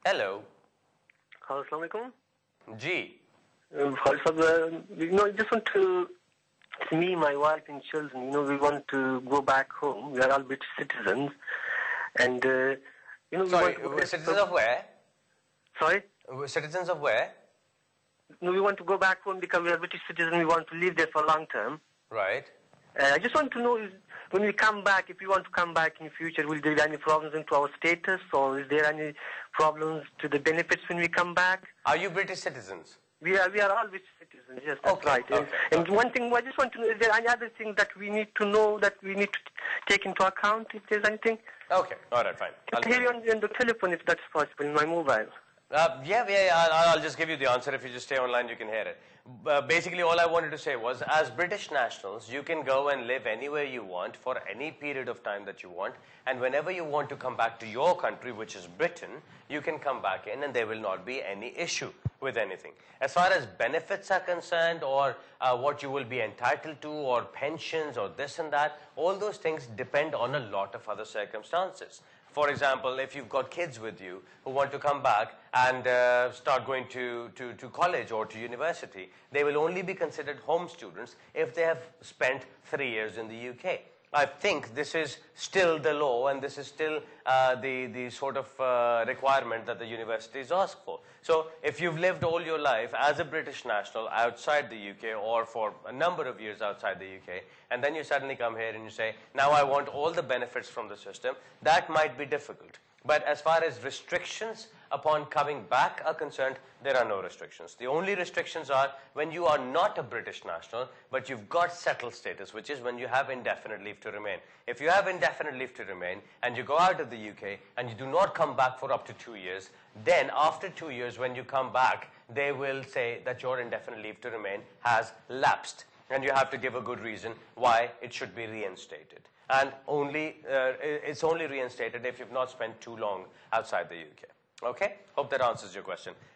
Hello. Assalamu alaikum. Ji. I just want to, me, my wife and children, we want to go back home. We are all British citizens. And, Sorry, citizens of where? Sorry? Citizens of where? No, we want to go back home because we are British citizens. We want to live there for long term. Right. I just want to know, when we come back, if we want to come back in future, will there be any problems into our status, or is there any problems to the benefits when we come back? Are you British citizens? We are all British citizens, yes, that's Okay, right. okay, And one thing I just want to know, is there any other thing that we need to know, that we need to take into account, if there's anything? Okay, alright, fine. I'll hear you on the telephone if that's possible, in my mobile. I'll just give you the answer. If you just stay online, you can hear it. Basically, all I wanted to say was, as British nationals, you can go and live anywhere you want for any period of time that you want, and whenever you want to come back to your country, which is Britain, you can come back in and there will not be any issue with anything. As far as benefits are concerned, or what you will be entitled to, or pensions, or this and that, all those things depend on a lot of other circumstances. For example, if you've got kids with you who want to come back and start going to college or to university, they will only be considered home students if they have spent 3 years in the UK. I think this is still the law, and this is still the sort of requirement that the universities ask for. So if you've lived all your life as a British national outside the UK, or for a number of years outside the UK, and then you suddenly come here and you say, now I want all the benefits from the system, that might be difficult. But as far as restrictions upon coming back are concerned, there are no restrictions. The only restrictions are when you are not a British national, but you've got settled status, which is when you have indefinite leave to remain. If you have indefinite leave to remain and you go out of the UK and you do not come back for up to 2 years, then after 2 years when you come back, they will say that your indefinite leave to remain has lapsed. And you have to give a good reason why it should be reinstated. And it's only reinstated if you've not spent too long outside the UK. Okay? Hope that answers your question.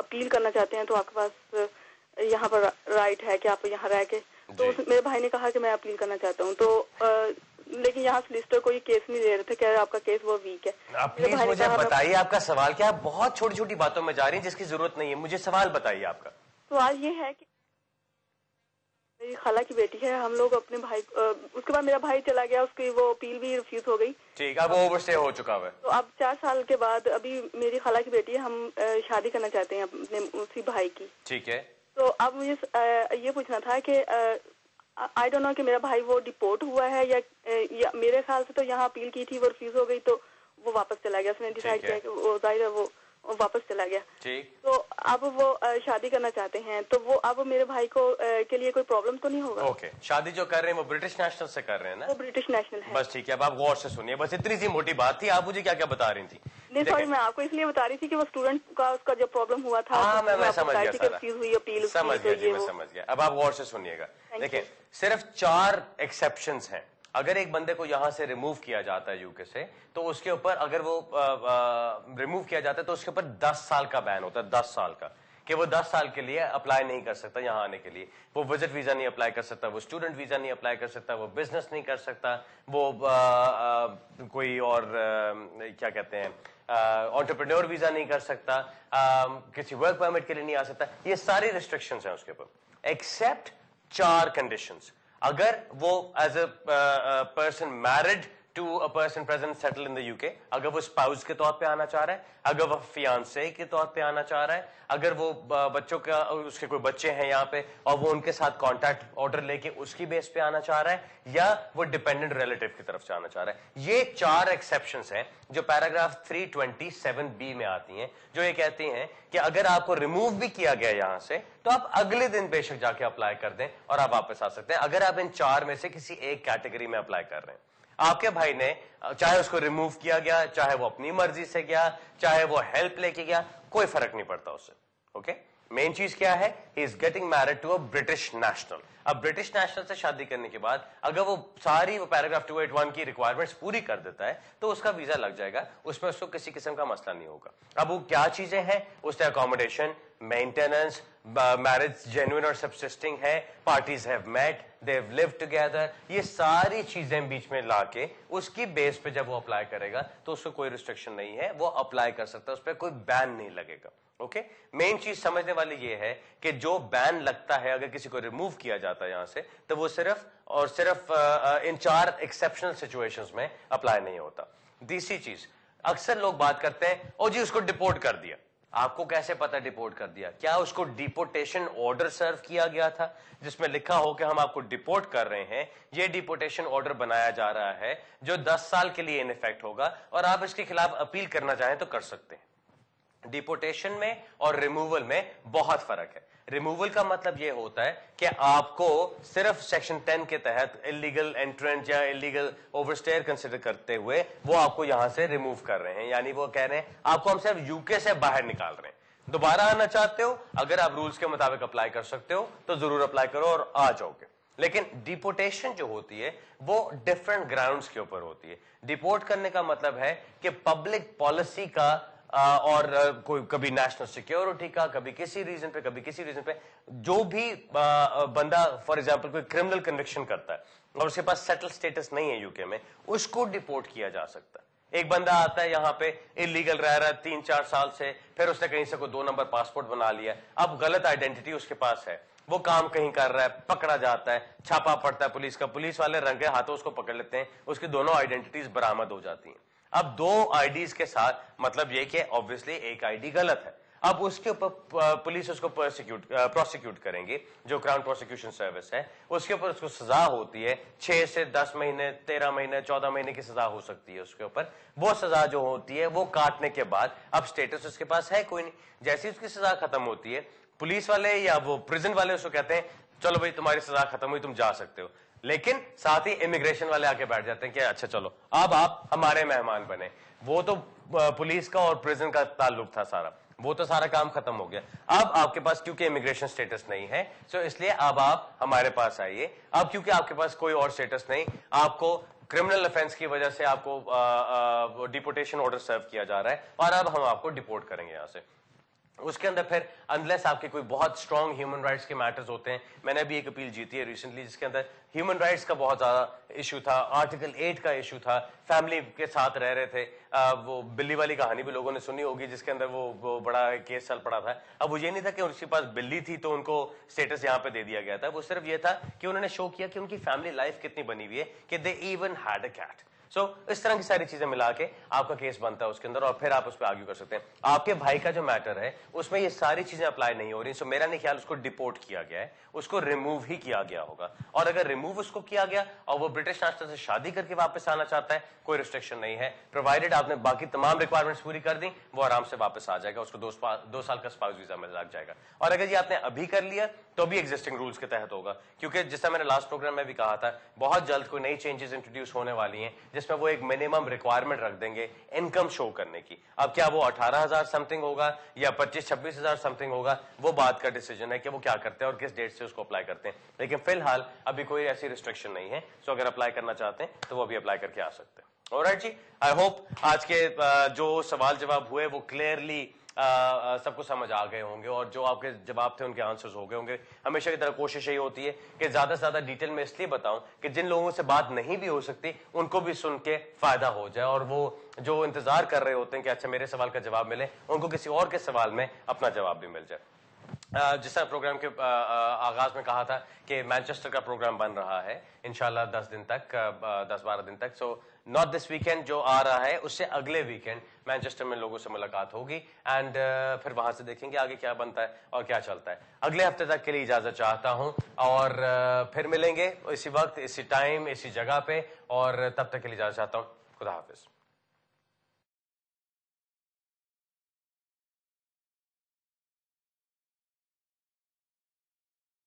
Appeal کرنا چاہتے ہیں تو آپ کے پاس یہاں پر right ہے کہ آپ یہاں رہ کے, تو میرے بھائی نے کہا کہ میں اپیل کرنا چاہتا ہوں, تو لیکن یہاں سولسٹر کوئی کیس نہیں دے رہے تھے کہ آپ کا کیس وہ ویک ہے. پلیز مجھے بتائیے آپ کا سوال کیا. آپ بہت چھوٹی چھوٹی باتوں میں جا رہی ہیں جس کی ضرورت نہیں ہے. مجھے سوال بتائیے آپ کا. سوال یہ ہے کہ میری خالہ کی بیٹی ہے, ہم لوگ اپنے بھائی, اس کے بعد میرا بھائی چلا گیا, اس کی وہ اپیل بھی ریفیوز ہو گئی. ٹھیک, اب اوور اسٹے ہو چکا ہے. تو اب 4 سال کے بعد ابھی میری خالہ کی بیٹی ہے, ہم شادی کرنا چاہتے ہیں اپنے اسی بھائی کی. ٹھیک ہے. تو اب مجھے یہ پوچھنا تھا کہ آئی ڈونٹ نو کہ میرا بھائی وہ ڈپورٹ ہوا ہے یا میرے خیال سے تو یہاں اپیل کی تھی, وہ ریفیوز ہو گئی تو وہ واپس چلا گیا. اس نے ڈیسائیڈ کیا کہ وہ ظاہر ہے وہ واپس چلا گیا. تو اب وہ شادی کرنا چاہتے ہیں, تو وہ اب میرے بھائی کو کے لیے کوئی پرابلم تو نہیں ہوگا؟ اوکے, شادی جو کر رہے ہیں وہ برٹش نیشنل سے کر رہے ہیں نا؟ وہ برٹش نیشنل ہے. بس ٹھیک ہے, اب آپ غور سے سنیے, بس اتنی سی موٹی بات تھی. آپ مجھے کیا کیا بتا رہی تھی؟ نہیں سوری, میں آپ کو اس لیے بتا رہی تھی کہ وہ اسٹوڈنٹ کا اس کا جو پرابلم ہوا تھا. ہاں میں سمجھ گیا سارا, سمجھ گیا جی, میں سمجھ گیا. اب آپ غور سے سنیے گا. دیکھیں, صرف 4 ایکسیپشنز ہیں. اگر ایک بندے کو یہاں سے ریموو کیا جاتا ہے یو کے سے, تو اس کے اوپر اگر وہ ریموو کیا جاتا ہے تو اس کے اوپر 10 سال کا بین ہوتا ہے, 10 سال کا, کہ وہ 10 سال کے لیے اپلائی نہیں کر سکتا یہاں آنے کے لیے. وہ وزٹ ویزا نہیں اپلائی کر سکتا, وہ اسٹوڈنٹ ویزا نہیں اپلائی کر سکتا, وہ بزنس نہیں کر سکتا, وہ کوئی اور کیا کہتے ہیں انٹرپرینور ویزا نہیں کر سکتا, کسی ورک پرمٹ کے لیے نہیں آ سکتا. یہ ساری ریسٹرکشنز ہیں اس کے اوپر, ایکسپٹ 4 کنڈیشنز. اگر وہ is a person married to a person present settle in the U K, اگر وہ اسپاؤس کے طور پہ آنا چاہ رہا ہے, اگر وہ فیانسے کے طور پہ آنا چاہ رہا ہے, اگر وہ بچوں کا اس کے کوئی بچے ہیں یہاں پہ اور وہ ان کے ساتھ کانٹیکٹ آرڈر لے کے اس کی بیس پہ آنا چاہ رہا ہے, یا وہ ڈیپینڈنٹ ریلیٹو کی طرف سے آنا چاہ رہا ہے. یہ 4 ایکسیپشنز ہیں جو پیراگراف 327B میں آتی ہیں, جو یہ کہتی ہیں کہ اگر آپ کو ریموو بھی کیا گیا یہاں سے تو آپ اگلے دن بے شک جا کے اپلائی کر دیں اور آپ واپس آ سکتے ہیں, اگر آپ ان 4 میں سے کسی ایک کیٹیگری میں اپلائی کر رہے ہیں. آپ کے بھائی نے چاہے اس کو ریموو کیا گیا, چاہے وہ اپنی مرضی سے گیا, چاہے وہ ہیلپ لے کے گیا, کوئی فرق نہیں پڑتا اس سے. اوکے, مین چیز کیا ہے, he is getting married to a British national. اب برٹش نیشنل سے شادی کرنے کے بعد اگر وہ ساری وہ پیراگراف 281 کی ریکوائرمنٹس پوری کر دیتا ہے تو اس کا ویزا لگ جائے گا, اس میں اس کو کسی قسم کا مسئلہ نہیں ہوگا. اب وہ کیا چیزیں ہیں, اس نے اکوموڈیشن, مینٹیننس, میرج جینوئن اور سبسسٹنگ ہے, parties have met, they have lived together, یہ ساری چیزیں بیچ میں لا کے اس کی بیس پہ جب وہ اپلائی کرے گا تو اس کو کوئی ریسٹرکشن نہیں ہے, وہ اپلائی کر سکتا ہے, اس پہ کوئی بین نہیں لگے گا. اوکے, مین چیز سمجھنے والی یہ ہے کہ جو بین لگتا ہے اگر کسی کو ریموو کیا جاتا ہے یہاں سے, تو وہ صرف اور صرف ان 4 ایکسیپشنل سچویشنز میں اپلائی نہیں ہوتا. تیسری چیز, اکثر لوگ بات کرتے ہیں او جی اس کو ڈپورٹ کر دیا. آپ کو کیسے پتا ڈپورٹ کر دیا؟ کیا اس کو ڈیپورٹیشن آرڈر سرو کیا گیا تھا جس میں لکھا ہو کہ ہم آپ کو ڈپورٹ کر رہے ہیں؟ یہ ڈیپورٹیشن آرڈر بنایا جا رہا ہے جو 10 سال کے لیے ان افیکٹ ہوگا, اور آپ اس کے خلاف اپیل کرنا چاہیں تو کر سکتے ہیں. ڈیپورٹیشن میں اور ریموول میں بہت فرق ہے. ریموول کا مطلب یہ ہوتا ہے کہ آپ کو صرف سیکشن 10 کے تحت انلیگل انٹرنٹ یا انلیگل اوورسٹیئر کنسیڈر کرتے ہوئے وہ آپ کو یہاں سے ریموو کر رہے ہیں, یعنی وہ کہہ رہے ہیں آپ کو ہم صرف یو کے سے باہر نکال رہے ہیں. دوبارہ آنا چاہتے ہو, اگر آپ رولز کے مطابق اپلائی کر سکتے ہو تو ضرور اپلائی کرو اور آ جاؤ گے. لیکن ڈیپورٹیشن جو ہوتی ہے وہ ڈفرنٹ گراؤنڈز کے اوپر ہوتی ہے. ڈیپورٹ کرنے کا مطلب ہے کہ پبلک پالیسی کا اور کوئی کبھی نیشنل سیکیورٹی کا, کبھی کسی ریزن پہ, کبھی کسی ریزن پہ, جو بھی بندہ فار ایگزامپل کوئی کرمنل کنوکشن کرتا ہے اور اس کے پاس سیٹل سٹیٹس نہیں ہے یو کے میں, اس کو ڈیپورٹ کیا جا سکتا ہے. ایک بندہ آتا ہے یہاں پہ انلیگل رہ رہا ہے 3-4 سال سے, پھر اس نے کہیں سے کوئی 2 نمبر پاسپورٹ بنا لیا, اب غلط آئیڈینٹی اس کے پاس ہے, وہ کام کہیں کر رہا ہے, پکڑا جاتا ہے, چھاپا پڑتا ہے پولیس کا, پولیس والے رنگے ہاتھوں اس کو پکڑ لیتے ہیں, اس کی دونوں آئیڈینٹیز برآمد ہو جاتی ہیں. اب 2 آئی ڈیز کے ساتھ مطلب یہ کہ obviously ایک آئی ڈی غلط ہے, اب اس کے اوپر پولیس اس کو پروسیکیوٹ کریں گے, جو کراؤن پروسیکیوشن سروس ہے, اس کے اوپر اس کو سزا ہوتی ہے 6 سے 10 مہینے, 13 مہینے, 14 مہینے کی سزا ہو سکتی ہے اس کے اوپر. وہ سزا جو ہوتی ہے وہ کاٹنے کے بعد اب اسٹیٹس اس کے پاس ہے کوئی نہیں. جیسے اس کی سزا ختم ہوتی ہے, پولیس والے یا وہ پریزن والے اس کو کہتے ہیں چلو بھائی تمہاری سزا ختم ہوئی, تم جا سکتے ہو. لیکن ساتھ ہی امیگریشن والے آ کے بیٹھ جاتے ہیں کہ اچھا چلو اب آپ ہمارے مہمان بنے. وہ تو پولیس کا اور پریزن کا تعلق تھا سارا, وہ تو سارا کام ختم ہو گیا. اب آپ کے پاس کیونکہ امیگریشن سٹیٹس نہیں ہے سو اس لیے اب آپ ہمارے پاس آئیے. اب کیونکہ آپ کے پاس کوئی اور سٹیٹس نہیں, آپ کو کرمنل افینس کی وجہ سے آپ کو ڈیپورٹیشن آرڈر سرو کیا جا رہا ہے, اور اب ہم آپ کو ڈیپورٹ کریں گے یہاں سے. اس کے اندر پھر انلیس آپ کے کوئی بہت اسٹرانگ ہیومن رائٹس کے میٹرز ہوتے ہیں. میں نے بھی ایک اپیل جیتی ہے ریسنٹلی جس کے اندر ہیومن رائٹس کا بہت زیادہ ایشو تھا, آرٹیکل 8 کا ایشو تھا, فیملی کے ساتھ رہ رہے تھے. وہ بلی والی کہانی بھی لوگوں نے سنی ہوگی جس کے اندر وہ بڑا کیس چل پڑا تھا. اب وہ یہ نہیں تھا کہ ان کے پاس بلی تھی تو ان کو اسٹیٹس یہاں پہ دے دیا گیا تھا, وہ صرف یہ تھا کہ انہوں نے شو کیا کہ ان کی فیملی لائف کتنی بنی ہوئی ہے کہ they even had a cat. So اس طرح کی ساری چیزیں ملا کے آپ کا کیس بنتا ہے اس کے اندر, اور پھر آپ اس پہ آرگیو کر سکتے ہیں. آپ کے بھائی کا جو میٹر ہے اس میں یہ ساری چیزیں اپلائی نہیں ہو رہی. سو میرا نہیں خیال اس کو ڈیپورٹ کیا گیا ہے, اس کو ریموو ہی کیا گیا ہوگا. اور اگر ریموو اس کو کیا گیا اور وہ برٹش نیشنل سے شادی کر کے واپس آنا چاہتا ہے, کوئی ریسٹرکشن نہیں ہے, پرووائڈیڈ آپ نے باقی تمام ریکوائرمنٹس پوری کر دیں, وہ آرام سے واپس آ جائے گا, اس کو 2 سال کا اسپاؤس ویزا میں لگ جائے گا. اور اگر یہ آپ نے ابھی کر لیا تو بھی ایگزسٹنگ رولس کے تحت ہوگا, کیونکہ جس طرح میں نے لاسٹ پروگرام میں بھی کہا تھا بہت جلد کوئی نئی چینجز انٹروڈیوس ہونے والی ہیں جس میں وہ ایک منیمم ریکوائرمنٹ رکھ دیں گے انکم شو کرنے کی. اب کیا وہ 18,000 سم تھنگ ہوگا یا 25-26,000 سم تھنگ ہوگا, وہ بات کا ڈیسیجن ہے کہ وہ کیا کرتے ہیں اور کس ڈیٹ سے اس کو اپلائی کرتے ہیں. لیکن فی الحال ابھی کوئی ایسی ریسٹرکشن نہیں ہے. سو اگر اپلائی کرنا چاہتے ہیں تو وہ بھی اپلائی کر کے آ سکتے ہیں. آلرائٹ جی, آئی ہوپ آج کے جو سوال جواب ہوئے وہ کلیئرلی سب کو سمجھ آ گئے ہوں گے, اور جو آپ کے جواب تھے ان کے آنسرز ہو گئے ہوں گے. ہمیشہ کی طرح کوشش یہی ہوتی ہے کہ زیادہ سے زیادہ ڈیٹیل میں اس لیے بتاؤں کہ جن لوگوں سے بات نہیں بھی ہو سکتی ان کو بھی سن کے فائدہ ہو جائے, اور وہ جو انتظار کر رہے ہوتے ہیں کہ اچھا میرے سوال کا جواب ملے, ان کو کسی اور کے سوال میں اپنا جواب بھی مل جائے. جس طرح پروگرام کے آغاز میں کہا تھا کہ مینچسٹر کا پروگرام بن رہا ہے انشاءاللہ 10-12 دن تک. سو ناٹ دس ویکینڈ جو آ رہا ہے, اس سے اگلے ویکینڈ مینچسٹر میں لوگوں سے ملاقات ہوگی, اینڈ پھر وہاں سے دیکھیں گے آگے کیا بنتا ہے اور کیا چلتا ہے. اگلے ہفتے تک کے لیے اجازت چاہتا ہوں, اور پھر ملیں گے اسی وقت اسی ٹائم اسی جگہ پہ, اور تب تک کے لیے اجازت چاہتا ہوں. خدا حافظ.